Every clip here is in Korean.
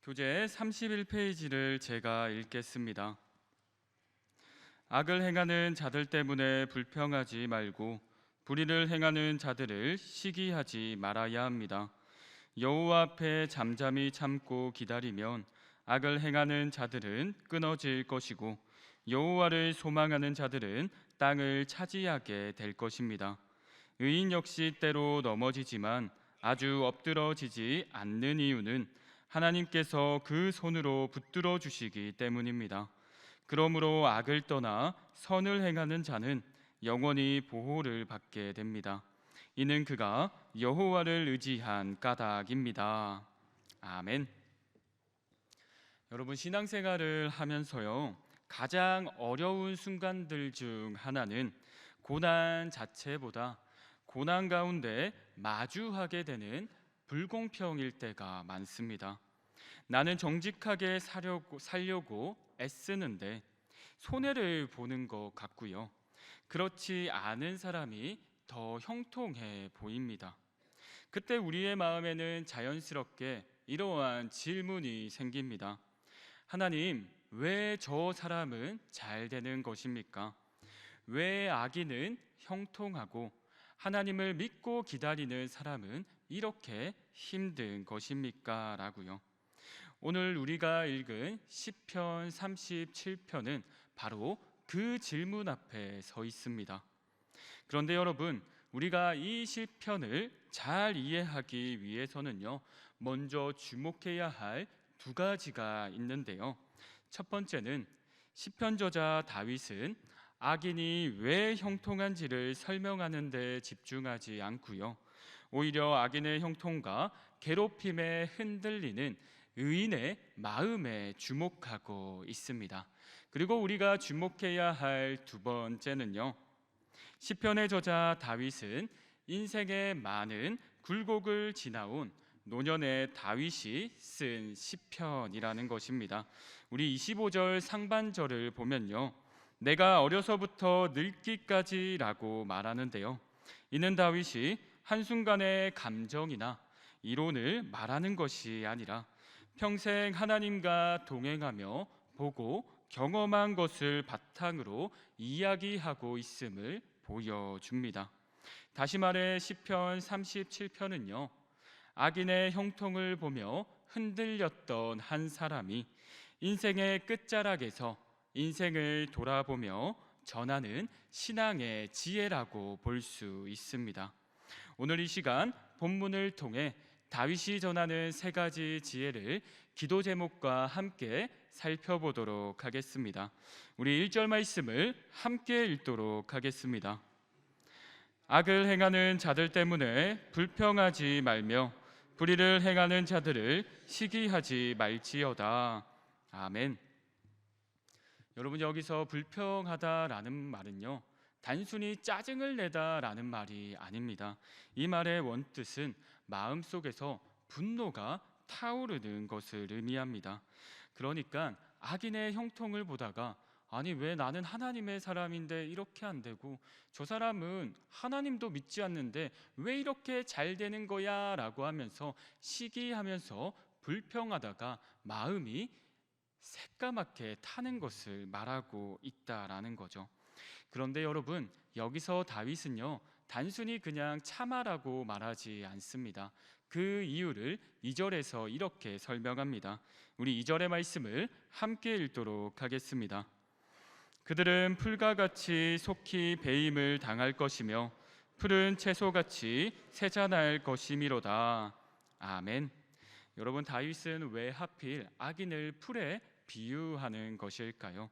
교재 31페이지를 제가 읽겠습니다. 악을 행하는 자들 때문에 불평하지 말고 불의를 행하는 자들을 시기하지 말아야 합니다. 여호와 앞에 잠잠히 참고 기다리면 악을 행하는 자들은 끊어질 것이고 여호와를 소망하는 자들은 땅을 차지하게 될 것입니다. 의인 역시 때로 넘어지지만 아주 엎드러지지 않는 이유는 하나님께서 그 손으로 붙들어 주시기 때문입니다. 그러므로 악을 떠나 선을 행하는 자는 영원히 보호를 받게 됩니다. 이는 그가 여호와를 의지한 까닭입니다. 아멘. 여러분, 신앙생활을 하면서요, 가장 어려운 순간들 중 하나는 고난 자체보다 고난 가운데 마주하게 되는 불공평일 때가 많습니다. 나는 정직하게 살려고 애쓰는데 손해를 보는 것 같고요. 그렇지 않은 사람이 더 형통해 보입니다. 그때 우리의 마음에는 자연스럽게 이러한 질문이 생깁니다. 하나님, 왜 저 사람은 잘 되는 것입니까? 왜 악인은 형통하고 하나님을 믿고 기다리는 사람은 이렇게 힘든 것입니까? 라고요. 오늘 우리가 읽은 시편 37편은 바로 그 질문 앞에 서 있습니다. 그런데 여러분, 우리가 이 시편을 잘 이해하기 위해서는요, 먼저 주목해야 할 두 가지가 있는데요. 첫 번째는 시편 저자 다윗은 악인이 왜 형통한지를 설명하는 데 집중하지 않고요, 오히려 악인의 형통과 괴롭힘에 흔들리는 의인의 마음에 주목하고 있습니다. 그리고 우리가 주목해야 할 두 번째는요, 시편의 저자 다윗은 인생의 많은 굴곡을 지나온 노년의 다윗이 쓴 시편이라는 것입니다. 우리 25절 상반절을 보면요, 내가 어려서부터 늙기까지라고 말하는데요, 이는 다윗이 한순간의 감정이나 이론을 말하는 것이 아니라 평생 하나님과 동행하며 보고 경험한 것을 바탕으로 이야기하고 있음을 보여줍니다. 다시 말해 시편 37편은요, 악인의 형통을 보며 흔들렸던 한 사람이 인생의 끝자락에서 인생을 돌아보며 전하는 신앙의 지혜라고 볼 수 있습니다. 오늘 이 시간 본문을 통해 다윗이 전하는 세 가지 지혜를 기도 제목과 함께 살펴보도록 하겠습니다. 우리 1절 말씀을 함께 읽도록 하겠습니다. 악을 행하는 자들 때문에 불평하지 말며 불의를 행하는 자들을 시기하지 말지어다. 아멘. 여러분, 여기서 불평하다라는 말은요, 단순히 짜증을 내다라는 말이 아닙니다. 이 말의 원뜻은 마음속에서 분노가 타오르는 것을 의미합니다. 그러니까 악인의 형통을 보다가 아니, 왜 나는 하나님의 사람인데 이렇게 안 되고 저 사람은 하나님도 믿지 않는데 왜 이렇게 잘 되는 거야? 라고 하면서 시기하면서 불평하다가 마음이 새까맣게 타는 것을 말하고 있다라는 거죠. 그런데 여러분, 여기서 다윗은요, 단순히 그냥 참아라고 말하지 않습니다. 그 이유를 2절에서 이렇게 설명합니다. 우리 2절의 말씀을 함께 읽도록 하겠습니다. 그들은 풀과 같이 속히 배임을 당할 것이며 푸른 채소같이 세잔할 것이미로다. 아멘. 여러분, 다윗은 왜 하필 악인을 풀에 비유하는 것일까요?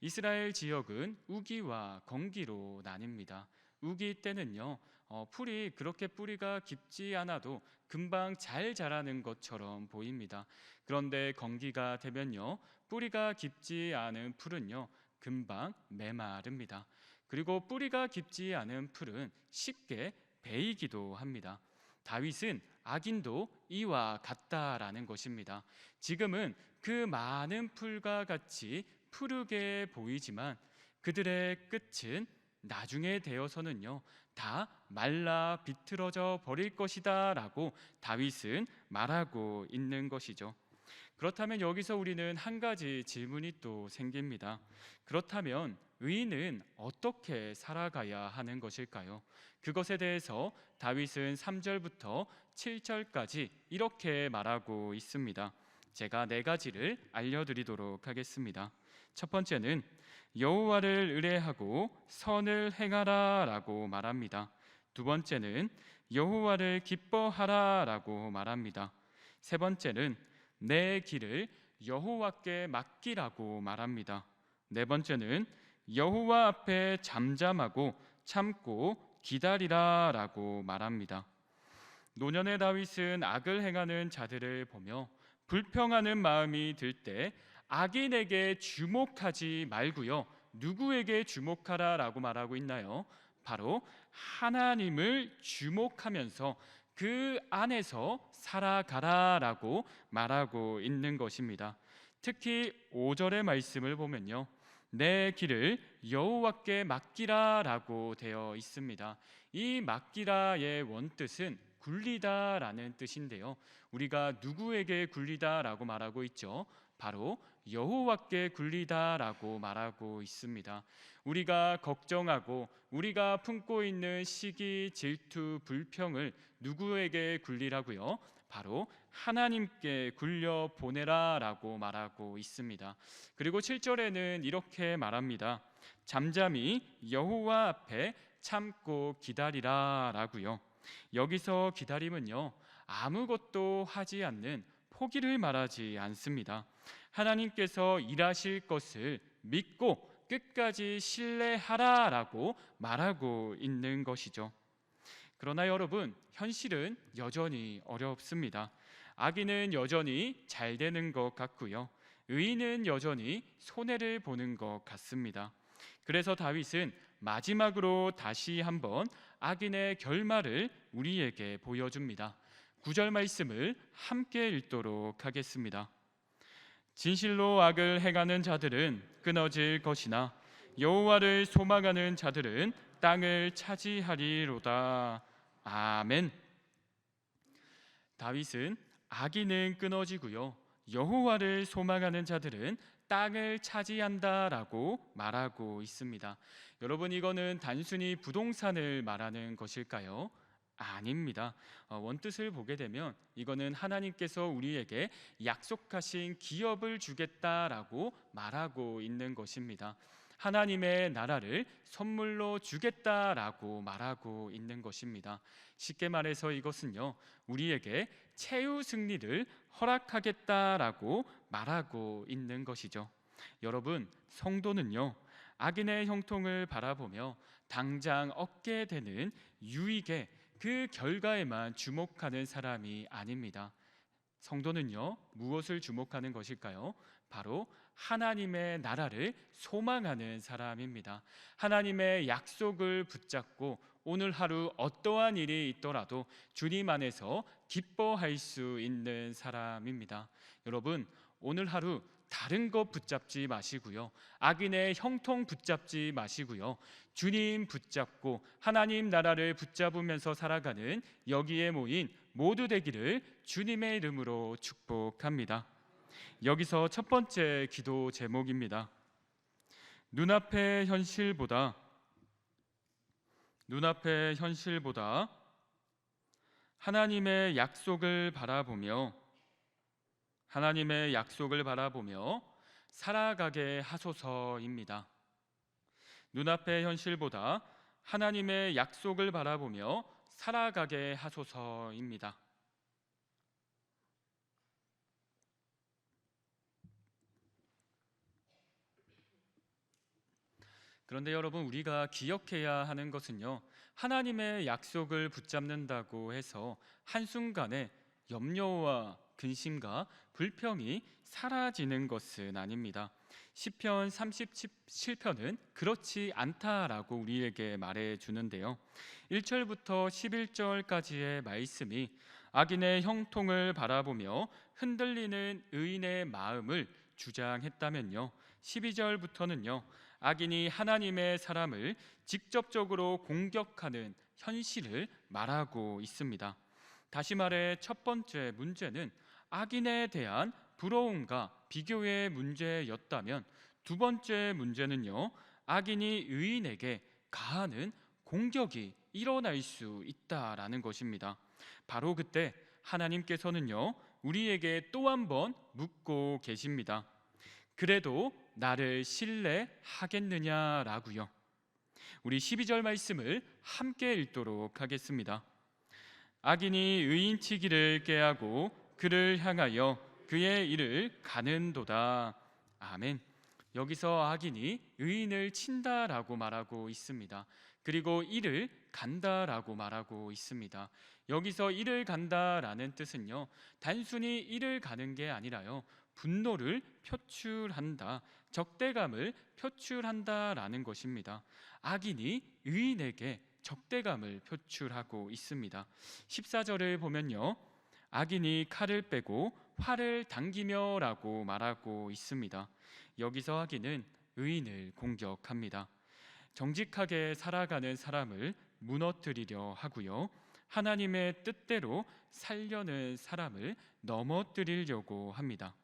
이스라엘 지역은 우기와 건기로 나뉩니다. 우기 때는요, 풀이 그렇게 뿌리가 깊지 않아도 금방 잘 자라는 것처럼 보입니다. 그런데 건기가 되면요, 뿌리가 깊지 않은 풀은요, 금방 메마릅니다. 그리고 뿌리가 깊지 않은 풀은 쉽게 베이기도 합니다. 다윗은 악인도 이와 같다라는 것입니다. 지금은 그 많은 풀과 같이 푸르게 보이지만 그들의 끝은 나중에 되어서는요, 다 말라 비틀어져 버릴 것이다 라고 다윗은 말하고 있는 것이죠. 그렇다면 여기서 우리는 한 가지 질문이 또 생깁니다. 그렇다면 의인은 어떻게 살아가야 하는 것일까요? 그것에 대해서 다윗은 3절부터 7절까지 이렇게 말하고 있습니다. 제가 네 가지를 알려드리도록 하겠습니다. 첫 번째는 여호와를 의뢰하고 선을 행하라라고 말합니다. 두 번째는 여호와를 기뻐하라라고 말합니다. 세 번째는 내 길을 여호와께 맡기라고 말합니다. 네 번째는 여호와 앞에 잠잠하고 참고 기다리라라고 말합니다. 노년의 다윗은 악을 행하는 자들을 보며 불평하는 마음이 들 때 악인에게 주목하지 말고요, 누구에게 주목하라라고 말하고 있나요? 바로 하나님을 주목하면서 그 안에서 살아가라라고 말하고 있는 것입니다. 특히 5절의 말씀을 보면요, 내 길을 여호와께 맡기라라고 되어 있습니다. 이 맡기라의 원뜻은 굴리다라는 뜻인데요, 우리가 누구에게 굴리다라고 말하고 있죠? 바로 여호와께 굴리다라고 말하고 있습니다. 우리가 걱정하고 우리가 품고 있는 시기, 질투, 불평을 누구에게 굴리라고요? 바로 하나님께 굴려 보내라라고 말하고 있습니다. 그리고 7절에는 이렇게 말합니다. 잠잠히 여호와 앞에 참고 기다리라라고요. 여기서 기다림은요, 아무것도 하지 않는 포기를 말하지 않습니다. 하나님께서 일하실 것을 믿고 끝까지 신뢰하라라고 말하고 있는 것이죠. 그러나 여러분, 현실은 여전히 어렵습니다. 악인은 여전히 잘 되는 것 같고요, 의인은 여전히 손해를 보는 것 같습니다. 그래서 다윗은 마지막으로 다시 한번 악인의 결말을 우리에게 보여줍니다. 9절 말씀을 함께 읽도록 하겠습니다. 진실로 악을 행하는 자들은 끊어질 것이나 여호와를 소망하는 자들은 땅을 차지하리로다. 아멘. 다윗은 악인은 끊어지고요, 여호와를 소망하는 자들은 땅을 차지한다라고 말하고 있습니다. 여러분, 이거는 단순히 부동산을 말하는 것일까요? 아닙니다. 원뜻을 보게 되면 이거는 하나님께서 우리에게 약속하신 기업을 주겠다라고 말하고 있는 것입니다. 하나님의 나라를 선물로 주겠다라고 말하고 있는 것입니다. 쉽게 말해서 이것은요, 우리에게 최후 승리를 허락하겠다라고 말하고 있는 것이죠. 여러분, 성도는요, 악인의 형통을 바라보며 당장 얻게 되는 유익에 그 결과에만 주목하는 사람이 아닙니다. 성도는요, 무엇을 주목하는 것일까요? 바로 하나님의 나라를 소망하는 사람입니다. 하나님의 약속을 붙잡고 오늘 하루 어떠한 일이 있더라도 주님 안에서 기뻐할 수 있는 사람입니다. 여러분, 오늘 하루 다른 것 붙잡지 마시고요, 악인의 형통 붙잡지 마시고요, 주님 붙잡고 하나님 나라를 붙잡으면서 살아가는 여기에 모인 모두 되기를 주님의 이름으로 축복합니다. 여기서 첫 번째 기도 제목입니다. 눈앞의 현실보다 하나님의 약속을 바라보며 살아가게 하소서입니다. 눈앞의 현실보다 하나님의 약속을 바라보며 살아가게 하소서입니다. 그런데 여러분, 우리가 기억해야 하는 것은요, 하나님의 약속을 붙잡는다고 해서 한순간에 염려와 근심과 불평이 사라지는 것은 아닙니다. 시편 37편은 그렇지 않다라고 우리에게 말해 주는데요, 1절부터 11절까지의 말씀이 악인의 형통을 바라보며 흔들리는 의인의 마음을 주장했다면요, 12절부터는요, 악인이 하나님의 사람을 직접적으로 공격하는 현실을 말하고 있습니다. 다시 말해 첫 번째 문제는 악인에 대한 부러움과 비교의 문제였다면, 두 번째 문제는요, 악인이 의인에게 가하는 공격이 일어날 수 있다라는 것입니다. 바로 그때 하나님께서는요, 우리에게 또 한 번 묻고 계십니다. 그래도 나를 신뢰하겠느냐라고요. 우리 12절 말씀을 함께 읽도록 하겠습니다. 악인이 의인치기를 꾀하고 그를 향하여 그의 일을 가는도다. 아멘. 여기서 악인이 의인을 친다라고 말하고 있습니다. 그리고 이를 간다라고 말하고 있습니다. 여기서 이를 간다라는 뜻은요, 단순히 이를 가는 게 아니라요, 분노를 표출한다, 적대감을 표출한다라는 것입니다. 악인이 의인에게 적대감을 표출하고 있습니다. 14절을 보면요, 악인이 칼을 빼고 활을 당기며라고 말하고 있습니다. 여기서 악인은 의인을 공격합니다. 정직하게 살아가는 사람을 무너뜨리려 하고요, 하나님의 뜻대로 살려는 사람을 넘어뜨리려고 합니다.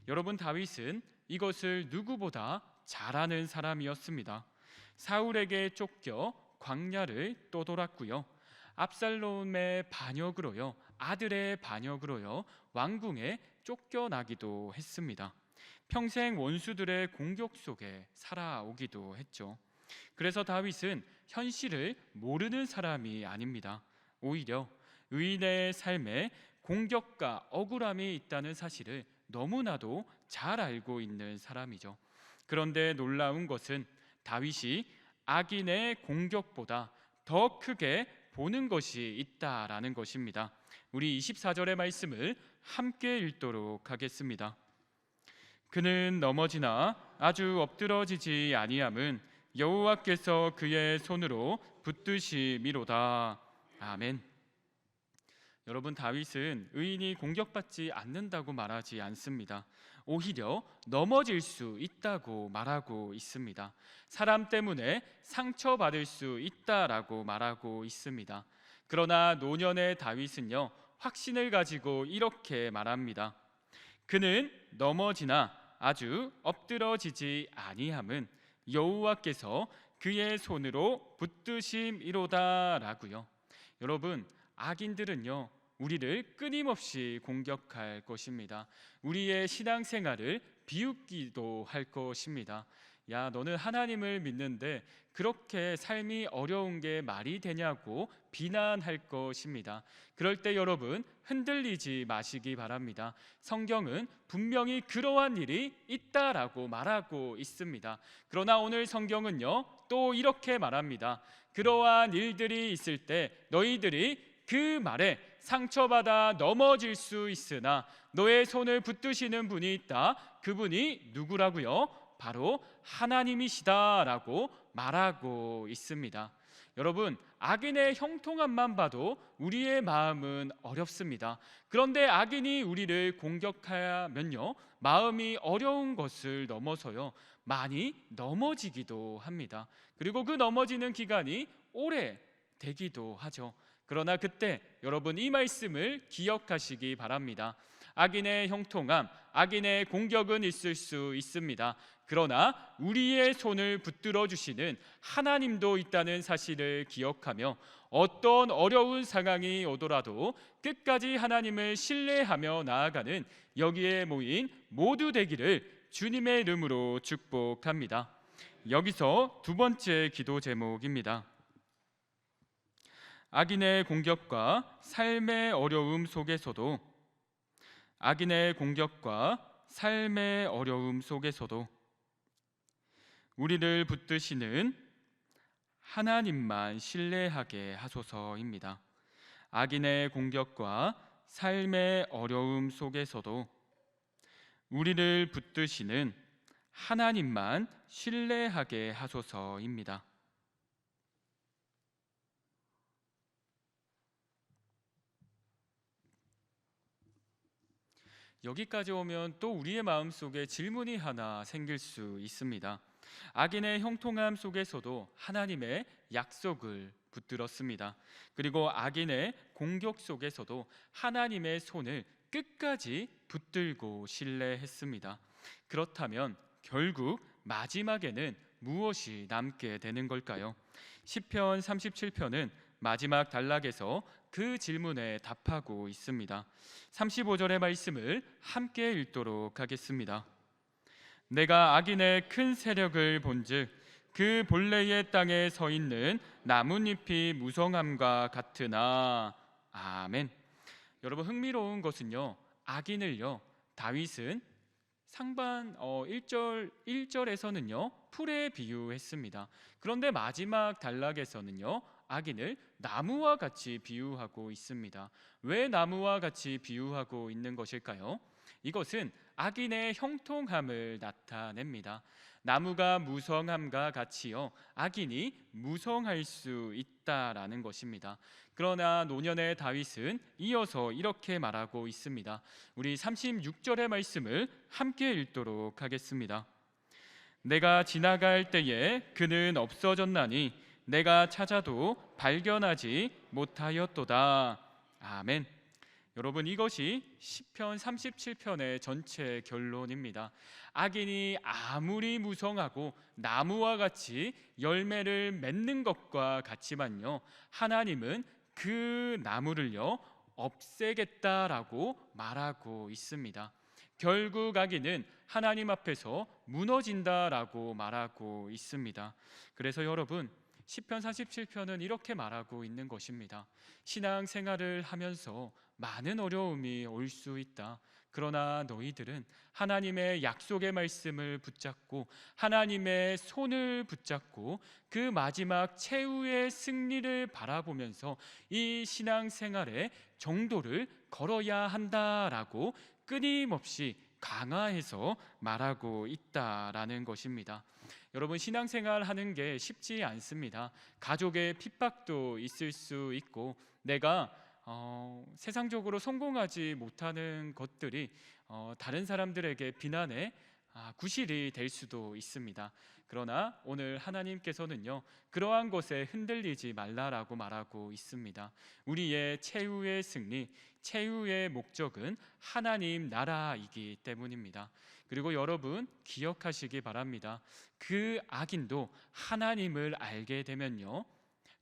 여러분, 다윗은 이것을 누구보다 잘하는 사람이었습니다. 사울에게 쫓겨 광야를 떠돌았고요, 압살롬의 반역으로요, 아들의 반역으로요, 왕궁에 쫓겨나기도 했습니다. 평생 원수들의 공격 속에 살아오기도 했죠. 그래서 다윗은 현실을 모르는 사람이 아닙니다. 오히려 의인의 삶에 공격과 억울함이 있다는 사실을 너무나도 잘 알고 있는 사람이죠. 그런데 놀라운 것은 다윗이 악인의 공격보다 더 크게 보는 것이 있다라는 것입니다. 우리 24절의 말씀을 함께 읽도록 하겠습니다. 그는 넘어지나 아주 엎드러지지 아니함은 여호와께서 그의 손으로 붙드심이로다. 아멘. 여러분, 다윗은 의인이 공격받지 않는다고 말하지 않습니다. 오히려 넘어질 수 있다고 말하고 있습니다. 사람 때문에 상처받을 수 있다라고 말하고 있습니다. 그러나 노년의 다윗은요, 확신을 가지고 이렇게 말합니다. 그는 넘어지나 아주 엎드러지지 아니함은 여호와께서 그의 손으로 붙드심이로다라고요. 여러분, 악인들은요, 우리를 끊임없이 공격할 것입니다. 우리의 신앙생활을 비웃기도 할 것입니다. 야, 너는 하나님을 믿는데 그렇게 삶이 어려운 게 말이 되냐고 비난할 것입니다. 그럴 때 여러분, 흔들리지 마시기 바랍니다. 성경은 분명히 그러한 일이 있다라고 말하고 있습니다. 그러나 오늘 성경은요, 또 이렇게 말합니다. 그러한 일들이 있을 때 너희들이 그 말에 상처받아 넘어질 수 있으나 너의 손을 붙드시는 분이 있다. 그분이 누구라고요? 바로 하나님이시다라고 말하고 있습니다. 여러분, 악인의 형통함만 봐도 우리의 마음은 어렵습니다. 그런데 악인이 우리를 공격하면요, 마음이 어려운 것을 넘어서요, 많이 넘어지기도 합니다. 그리고 그 넘어지는 기간이 오래 되기도 하죠. 그러나 그때 여러분, 이 말씀을 기억하시기 바랍니다. 악인의 형통함, 악인의 공격은 있을 수 있습니다. 그러나 우리의 손을 붙들어 주시는 하나님도 있다는 사실을 기억하며 어떤 어려운 상황이 오더라도 끝까지 하나님을 신뢰하며 나아가는 여기에 모인 모두 되기를 주님의 이름으로 축복합니다. 여기서 두 번째 기도 제목입니다. 악인의 공격과 삶의 어려움 속에서도, 악인의 공격과 삶의 어려움 속에서도 우리를 붙드시는 하나님만 신뢰하게 하소서입니다. 악인의 공격과 삶의 어려움 속에서도 우리를 붙드시는 하나님만 신뢰하게 하소서입니다. 여기까지 오면 또 우리의 마음속에 질문이 하나 생길 수 있습니다. 악인의 형통함 속에서도 하나님의 약속을 붙들었습니다. 그리고 악인의 공격 속에서도 하나님의 손을 끝까지 붙들고 신뢰했습니다. 그렇다면 결국 마지막에는 무엇이 남게 되는 걸까요? 시편 37편은 마지막 단락에서 그 질문에 답하고 있습니다. 35절의 말씀을 함께 읽도록 하겠습니다. 내가 악인의 큰 세력을 본즉 그 본래의 땅에 서 있는 나뭇잎이 무성함과 같으나. 아멘. 여러분, 흥미로운 것은요, 악인을요 다윗은 상반 1절에서는요 풀에 비유했습니다. 그런데 마지막 단락에서는요 악인을 나무와 같이 비유하고 있습니다. 왜 나무와 같이 비유하고 있는 것일까요? 이것은 악인의 형통함을 나타냅니다. 나무가 무성함과 같이요 악인이 무성할 수 있다라는 것입니다. 그러나 노년의 다윗은 이어서 이렇게 말하고 있습니다. 우리 36절의 말씀을 함께 읽도록 하겠습니다. 내가 지나갈 때에 그는 없어졌나니 내가 찾아도 발견하지 못하였도다. 아멘. 여러분, 이것이 시편 37편의 전체 결론입니다. 악인이 아무리 무성하고 나무와 같이 열매를 맺는 것과 같지만요 하나님은 그 나무를요 없애겠다라고 말하고 있습니다. 결국 악인은 하나님 앞에서 무너진다라고 말하고 있습니다. 그래서 여러분, 시편 47편은 이렇게 말하고 있는 것입니다. 신앙생활을 하면서 많은 어려움이 올 수 있다. 그러나 너희들은 하나님의 약속의 말씀을 붙잡고 하나님의 손을 붙잡고 그 마지막 최후의 승리를 바라보면서 이 신앙생활의 정도를 걸어야 한다라고 끊임없이 강화해서 말하고 있다라는 것입니다. 여러분, 신앙생활 하는 게 쉽지 않습니다. 가족의 핍박도 있을 수 있고 내가 세상적으로 성공하지 못하는 것들이 다른 사람들에게 비난의 구실이 될 수도 있습니다. 그러나 오늘 하나님께서는요 그러한 것에 흔들리지 말라라고 말하고 있습니다. 우리의 최후의 승리, 최후의 목적은 하나님 나라이기 때문입니다. 그리고 여러분 기억하시기 바랍니다. 그 악인도 하나님을 알게 되면요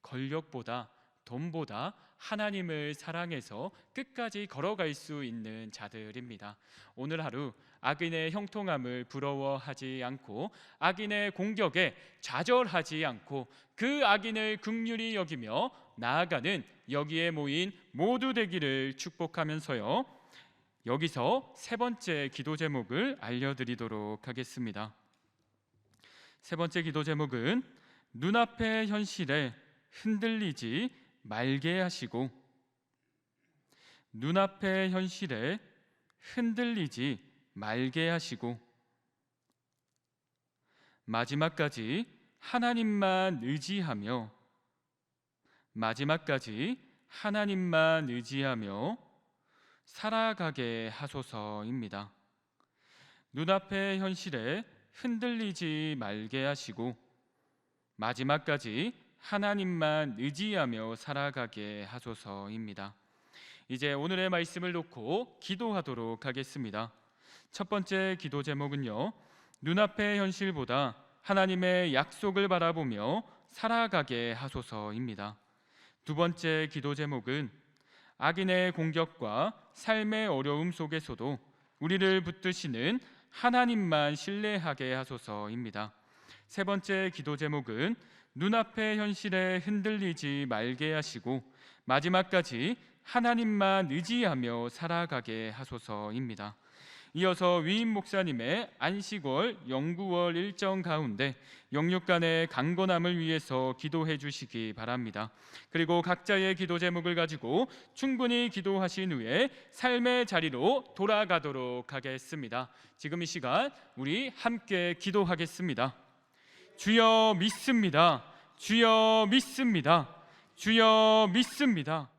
권력보다 돈보다 하나님을 사랑해서 끝까지 걸어갈 수 있는 자들입니다. 오늘 하루 악인의 형통함을 부러워하지 않고 악인의 공격에 좌절하지 않고 그 악인을 긍휼히 여기며 나아가는 여기에 모인 모두 되기를 축복하면서요 여기서 세 번째 기도 제목을 알려드리도록 하겠습니다. 세 번째 기도 제목은 눈앞의 현실에 흔들리지 말게 하시고. 눈앞의 현실에 흔들리지 말게 하시고 마지막까지 하나님만 의지하며 살아가게 하소서입니다. 눈앞의 현실에 흔들리지 말게 하시고 마지막까지 하나님만 의지하며 살아가게 하소서입니다. 이제 오늘의 말씀을 놓고 기도하도록 하겠습니다. 첫 번째 기도 제목은요 눈앞의 현실보다 하나님의 약속을 바라보며 살아가게 하소서입니다. 두 번째 기도 제목은 악인의 공격과 삶의 어려움 속에서도 우리를 붙드시는 하나님만 신뢰하게 하소서입니다. 세 번째 기도 제목은 눈앞의 현실에 흔들리지 말게 하시고 마지막까지 하나님만 의지하며 살아가게 하소서입니다. 이어서 위임 목사님의 안식월 영구월 일정 가운데 영육간의 강건함을 위해서 기도해 주시기 바랍니다. 그리고 각자의 기도 제목을 가지고 충분히 기도하신 후에 삶의 자리로 돌아가도록 하겠습니다. 지금 이 시간 우리 함께 기도하겠습니다. 주여 믿습니다. 주여 믿습니다. 주여 믿습니다.